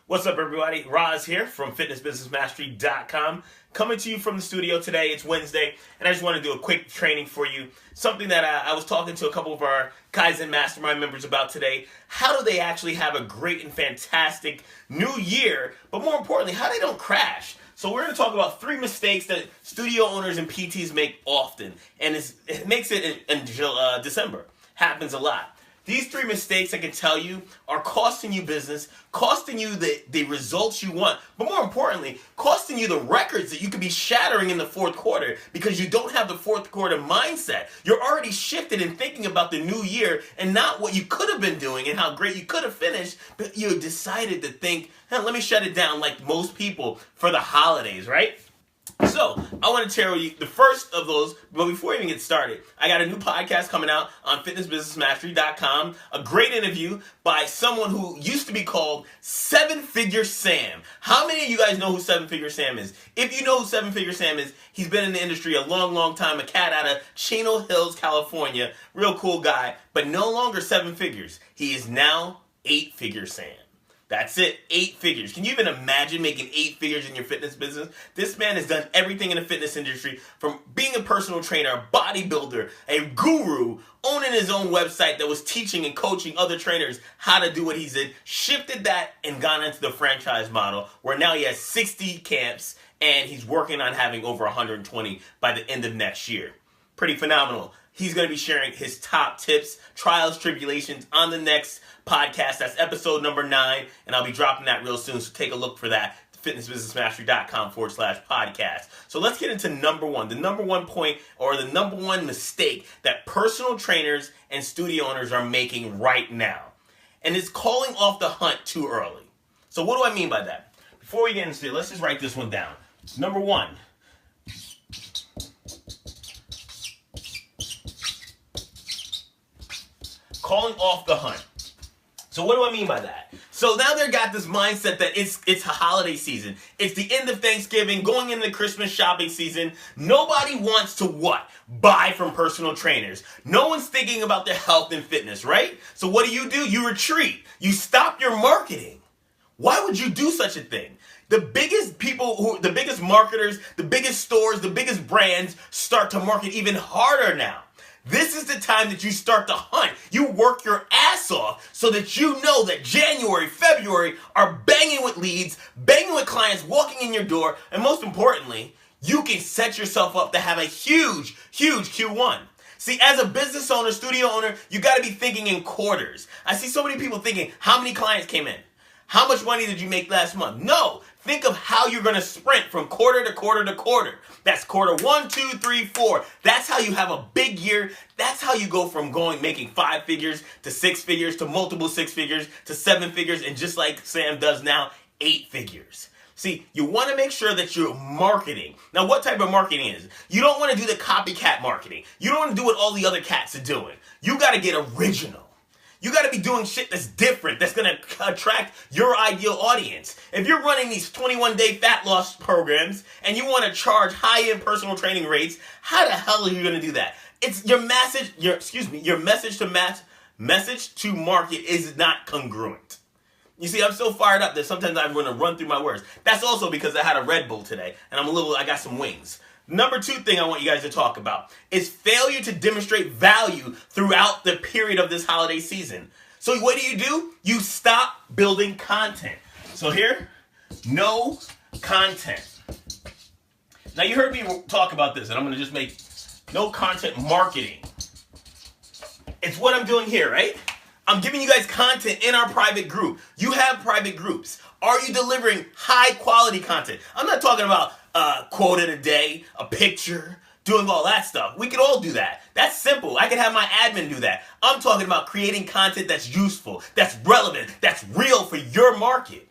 What's up, everybody? Roz here from fitnessbusinessmastery.com. Coming to you from the studio today. It's Wednesday, and I just want to do a quick training for you. Something that I was talking to a couple of our Kaizen Mastermind members about today. How do they actually have a great and fantastic new year, but more importantly, how they don't crash? So we're going to talk about 3 mistakes that studio owners and PTs make often, and it makes it in December. Happens a lot. These 3 mistakes, I can tell you, are costing you business, costing you the results you want, but more importantly, costing you the records that you could be shattering in the fourth quarter because you don't have the fourth quarter mindset. You're already shifted in thinking about the new year and not what you could have been doing and how great you could have finished, but you decided to think, hey, let me shut it down like most people for the holidays, right? So, I want to tell you the first of those, but before we even get started, I got a new podcast coming out on fitnessbusinessmastery.com, a great interview by someone who used to be called 7-Figure Sam. How many of you guys know who 7-Figure Sam is? If you know who 7-Figure Sam is, he's been in the industry a long, long time, a cat out of Chino Hills, California, real cool guy, but no longer 7 figures. He is now 8-Figure Sam. That's it, 8 figures. Can you even imagine making 8 figures in your fitness business? This man has done everything in the fitness industry, from being a personal trainer, a bodybuilder, a guru, owning his own website that was teaching and coaching other trainers how to do what he did, shifted that and gone into the franchise model, where now he has 60 camps and he's working on having over 120 by the end of next year. Pretty phenomenal. He's going to be sharing his top tips, trials, tribulations on the next podcast. That's episode number 9, and I'll be dropping that real soon, so take a look for that. fitnessbusinessmastery.com/podcast. So let's get into number 1. The number 1 point, or the number 1 mistake that personal trainers and studio owners are making right now. And it's calling off the hunt too early. So what do I mean by that? Before we get into it, let's just write this one down. Number 1. Calling off the hunt. So what do I mean by that? So now they've got this mindset that it's a holiday season. It's the end of Thanksgiving, going into the Christmas shopping season. Nobody wants to what? Buy from personal trainers. No one's thinking about their health and fitness, right? So what do? You retreat. You stop your marketing. Why would you do such a thing? The biggest marketers, the biggest stores, the biggest brands start to market even harder now. This is the time that you start to hunt. You work your ass off so that you know that January, February are banging with leads, banging with clients walking in your door, and most importantly, you can set yourself up to have a huge, huge Q1. See, as a business owner, studio owner, you got to be thinking in quarters. I see so many people thinking, how many clients came in? How much money did you make last month? No. Think of how you're going to sprint from quarter to quarter to quarter. That's quarter 1, 2, 3, 4. That's how you have a big year. That's how you go from making 5 figures to 6 figures to multiple 6 figures to 7 figures, and just like Sam does now, 8 figures. See, you want to make sure that you're marketing. Now, what type of marketing is it? You don't want to do the copycat marketing. You don't want to do what all the other cats are doing. You got to get original. You got to be doing shit that's different, that's going to attract your ideal audience. If you're running these 21-day fat loss programs and you want to charge high-end personal training rates, how the hell are you going to do that? It's your message to market is not congruent. You see, I'm so fired up that sometimes I'm going to run through my words. That's also because I had a Red Bull today and I got some wings. Number 2 thing I want you guys to talk about is failure to demonstrate value throughout the period of this holiday season. So what do? You stop building content. So here, no content. Now you heard me talk about this, and I'm going to just make no content marketing. It's what I'm doing here, right? I'm giving you guys content in our private group. You have private groups. Are you delivering high quality content? I'm not talking about a quote a day, a picture, doing all that stuff. We could all do that. That's simple. I could have my admin do that. I'm talking about creating content that's useful, that's relevant, that's real for your market.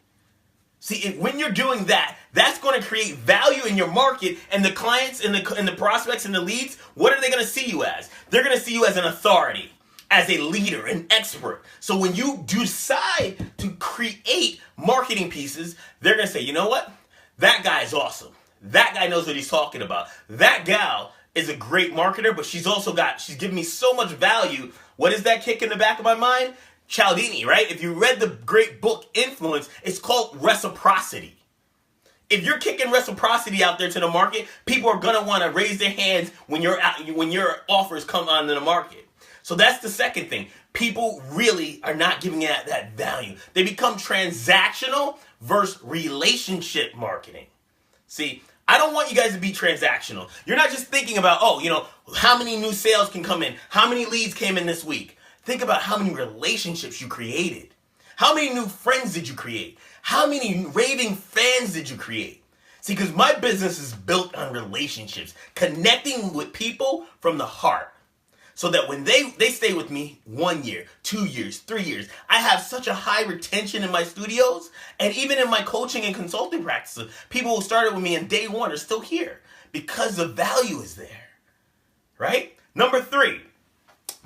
See, when you're doing that, that's going to create value in your market, and the clients and the prospects and the leads, what are they going to see you as? They're going to see you as an authority, as a leader, an expert. So when you decide to create marketing pieces, they're going to say, you know what? That guy is awesome. That guy knows what he's talking about. That gal is a great marketer, but she's giving me so much value. What is that kick in the back of my mind? Cialdini, right? If you read the great book Influence, it's called reciprocity. If you're kicking reciprocity out there to the market, people are gonna want to raise their hands when your offers come onto the market. So that's the second thing. People really are not giving it that value. They become transactional versus relationship marketing. See, I don't want you guys to be transactional. You're not just thinking about, how many new sales can come in, how many leads came in this week. Think about how many relationships you created. How many new friends did you create? How many raving fans did you create? See, because my business is built on relationships, connecting with people from the heart. So that when they stay with me 1 year, 2 years, 3 years, I have such a high retention in my studios and even in my coaching and consulting practices. People who started with me in day one are still here because the value is there, right? Number 3,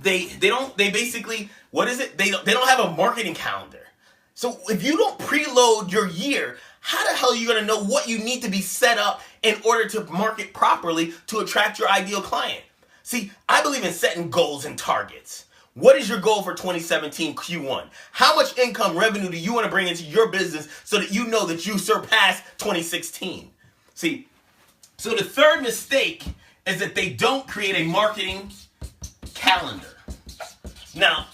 they basically, what is it? They don't have a marketing calendar. So if you don't preload your year, how the hell are you going to know what you need to be set up in order to market properly to attract your ideal client? See, I believe in setting goals and targets. What is your goal for 2017 Q1? How much income revenue do you want to bring into your business so that you know that you surpass 2016? See, so the third mistake is that they don't create a marketing calendar. Now,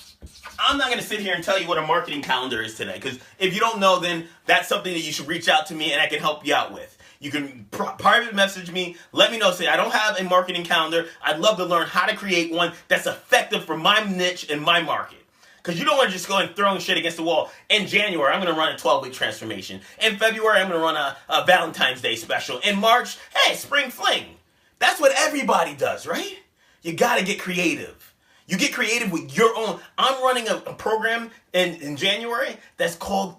I'm not going to sit here and tell you what a marketing calendar is today, because if you don't know, then that's something that you should reach out to me and I can help you out with. You can private message me, let me know, say, I don't have a marketing calendar. I'd love to learn how to create one that's effective for my niche and my market. Because you don't want to just go and throwing shit against the wall. In January, I'm going to run a 12-week transformation. In February, I'm going to run a Valentine's Day special. In March, hey, spring fling. That's what everybody does, right? You got to get creative. You get creative with your own. I'm running a program in January that's called,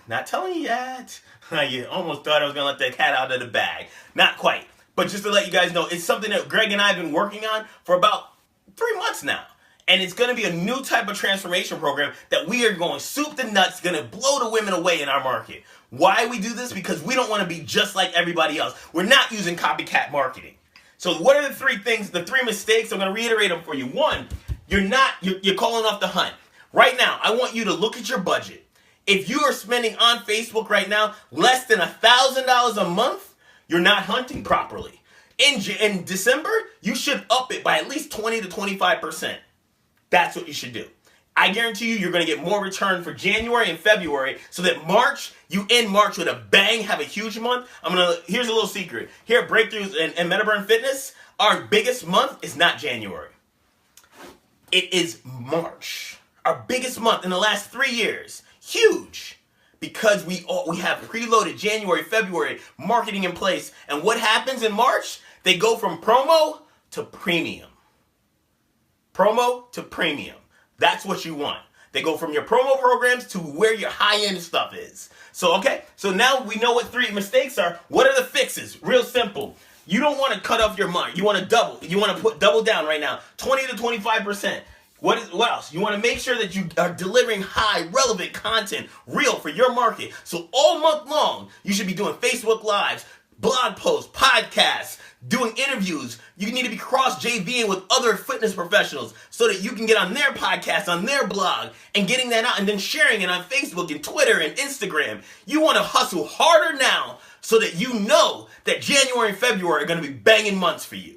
not telling you yet. You almost thought I was going to let the cat out of the bag. Not quite. But just to let you guys know, it's something that Greg and I have been working on for about 3 months now. And it's going to be a new type of transformation program that we are going soup to nuts, going to blow the women away in our market. Why we do this? Because we don't want to be just like everybody else. We're not using copycat marketing. So what are the 3 things, the 3 mistakes? I'm going to reiterate them for you. 1, you're calling off the hunt. Right now, I want you to look at your budget. If you are spending on Facebook right now less than $1,000 a month, you're not hunting properly. In December, you should up it by at least 20 to 25%. That's what you should do. I guarantee you're going to get more return for January and February, so that March, you end March with a bang, have a huge month. Here's a little secret. Here at Breakthroughs and MetaBurn Fitness, our biggest month is not January. It is March. Our biggest month in the last 3 years. Huge. Because we have preloaded January, February, marketing in place. And what happens in March? They go from promo to premium. Promo to premium. That's what you want. They go from your promo programs to where your high-end stuff is. So now we know what 3 mistakes are. What are the fixes? Real simple. You don't want to cut off your money. You want to double. You want to put double down right now. 20 to 25%. What else? You want to make sure that you are delivering high, relevant content, real for your market. So all month long, you should be doing Facebook Lives, blog posts, podcasts, doing interviews. You need to be cross-JVing with other fitness professionals so that you can get on their podcast, on their blog, and getting that out and then sharing it on Facebook and Twitter and Instagram. You want to hustle harder now so that you know that January and February are going to be banging months for you.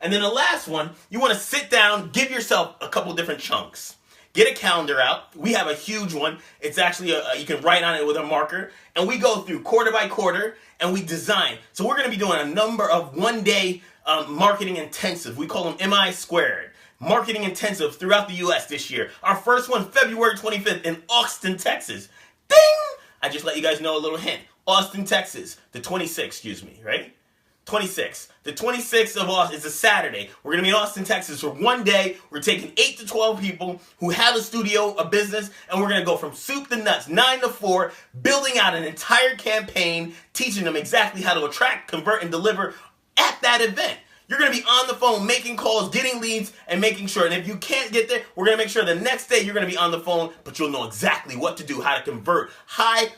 And then the last one, you want to sit down, give yourself a couple different chunks. Get a calendar out. We have a huge one. It's actually, you can write on it with a marker. And we go through quarter by quarter and we design. So we're going to be doing a number of one-day marketing intensive. We call them MI squared. Marketing intensive throughout the U.S. this year. Our first one, February 25th in Austin, Texas. Ding! I just let you guys know a little hint. Austin, Texas. The 26th, right? 26th. The 26th of August is a Saturday. We're going to be in Austin, Texas for one day. We're taking 8 to 12 people who have a studio, a business, and we're going to go from soup to nuts, 9 to 4, building out an entire campaign, teaching them exactly how to attract, convert, and deliver at that event. You're going to be on the phone, making calls, getting leads, and making sure. And if you can't get there, we're going to make sure the next day you're going to be on the phone, but you'll know exactly what to do, how to convert high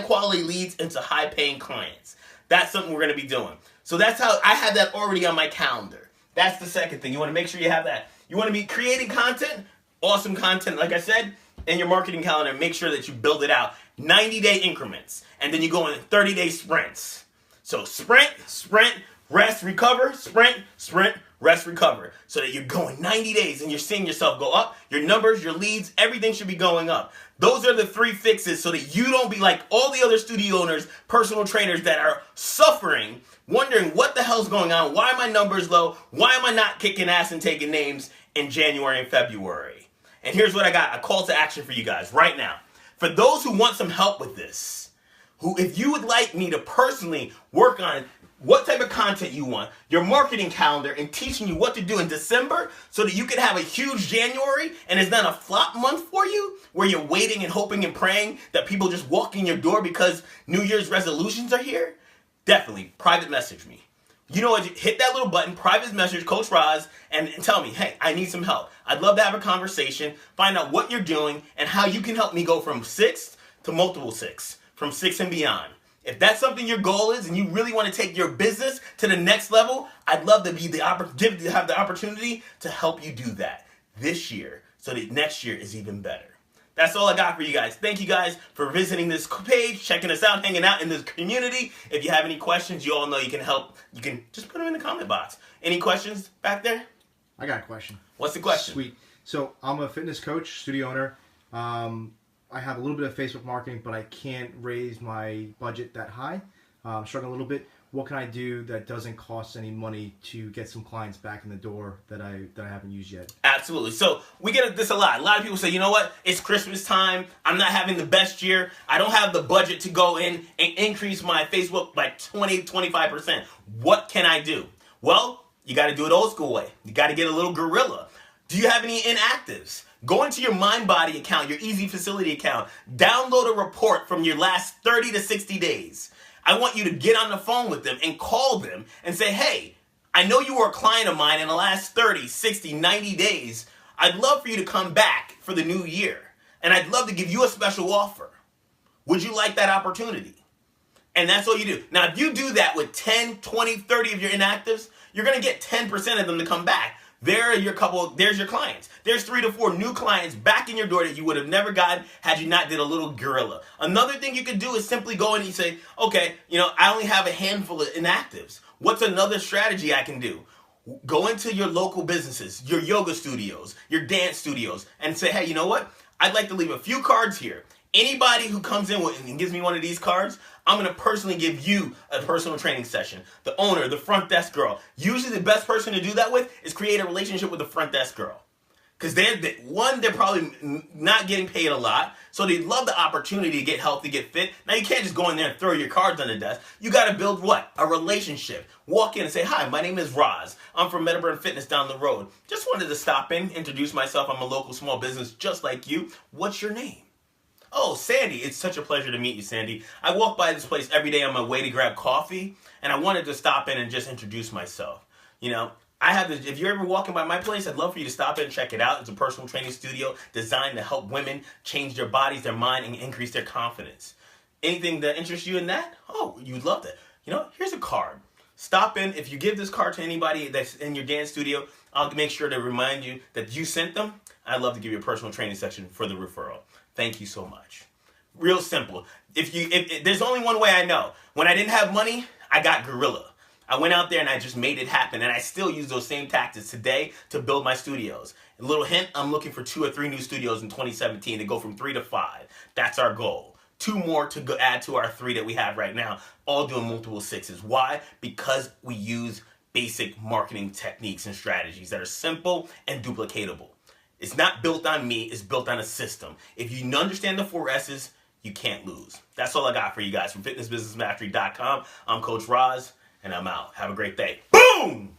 quality leads into high paying clients. That's something we're going to be doing. So that's how I have that already on my calendar. That's the second thing. You want to make sure you have that. You want to be creating content, awesome content. Like I said, in your marketing calendar, make sure that you build it out 90-day increments, and then you go in 30-day sprints. So sprint, rest, recover, sprint, rest, recover. So that you're going 90 days and you're seeing yourself go up. Your numbers, your leads, everything should be going up. Those are the 3 fixes so that you don't be like all the other studio owners, personal trainers that are suffering, wondering what the hell's going on. Why are my numbers low? Why am I not kicking ass and taking names in January and February? And here's what I got, a call to action for you guys right now. For those who want some help with this, if you would like me to personally work on what type of content you want, your marketing calendar, and teaching you what to do in December so that you can have a huge January and it's not a flop month for you where you're waiting and hoping and praying that people just walk in your door because New Year's resolutions are here, definitely private message me. You know what? Hit that little button, private message Coach Roz, and tell me, hey, I need some help. I'd love to have a conversation, find out what you're doing and how you can help me go from 6 to multiple 6, from 6 and beyond. If that's something your goal is and you really want to take your business to the next level, I'd love to have the opportunity to help you do that this year so that next year is even better. That's all I got for you guys. Thank you guys for visiting this page, checking us out, hanging out in this community. If you have any questions, you all know you can help. You can just put them in the comment box. Any questions back there? I got a question. What's the question? Sweet. So I'm a fitness coach, studio owner. I have a little bit of Facebook marketing, but I can't raise my budget that high. I'm struggling a little bit. What can I do that doesn't cost any money to get some clients back in the door that I haven't used yet? Absolutely. So we get this a lot. A lot of people say, you know what? It's Christmas time. I'm not having the best year. I don't have the budget to go in and increase my Facebook by 20, 25%. What can I do? Well, you got to do it old school way. You got to get a little guerrilla. Do you have any inactives? Go into your MindBody account, your Easy Facility account. Download a report from your last 30 to 60 days. I want you to get on the phone with them and call them and say, hey, I know you were a client of mine in the last 30, 60, 90 days. I'd love for you to come back for the new year. And I'd love to give you a special offer. Would you like that opportunity? And that's all you do. Now, if you do that with 10, 20, 30 of your inactives, you're going to get 10% of them to come back. There's your clients. There's 3 to 4 new clients back in your door that you would have never gotten had you not did a little guerrilla. Another thing you could do is simply go in and say, okay, I only have a handful of inactives. What's another strategy I can do? Go into your local businesses, your yoga studios, your dance studios, and say, hey, you know what? I'd like to leave a few cards here. Anybody who comes in and gives me one of these cards, I'm going to personally give you a personal training session. The owner, the front desk girl. Usually the best person to do that with is create a relationship with the front desk girl. Because they're probably not getting paid a lot, so they love the opportunity to get healthy, get fit. Now you can't just go in there and throw your cards on the desk. You got to build what? A relationship. Walk in and say, hi, my name is Roz. I'm from Metaburn Fitness down the road. Just wanted to stop in, introduce myself. I'm a local small business just like you. What's your name? Oh, Sandy, it's such a pleasure to meet you, Sandy. I walk by this place every day on my way to grab coffee, and I wanted to stop in and just introduce myself. If you're ever walking by my place, I'd love for you to stop in and check it out. It's a personal training studio designed to help women change their bodies, their mind, and increase their confidence. Anything that interests you in that? Oh, you'd love that. Here's a card. Stop in. If you give this card to anybody that's in your dance studio, I'll make sure to remind you that you sent them. I'd love to give you a personal training section for the referral. Thank you so much. Real simple. If there's only one way I know. When I didn't have money, I got guerrilla. I went out there and I just made it happen. And I still use those same tactics today to build my studios. A little hint, I'm looking for 2 or 3 new studios in 2017 to go from 3 to 5. That's our goal. 2 more to add to our 3 that we have right now, all doing multiple 6s. Why? Because we use basic marketing techniques and strategies that are simple and duplicatable. It's not built on me, it's built on a system. If you understand the 4 S's, you can't lose. That's all I got for you guys from fitnessbusinessmastery.com. I'm Coach Roz, and I'm out. Have a great day. Boom!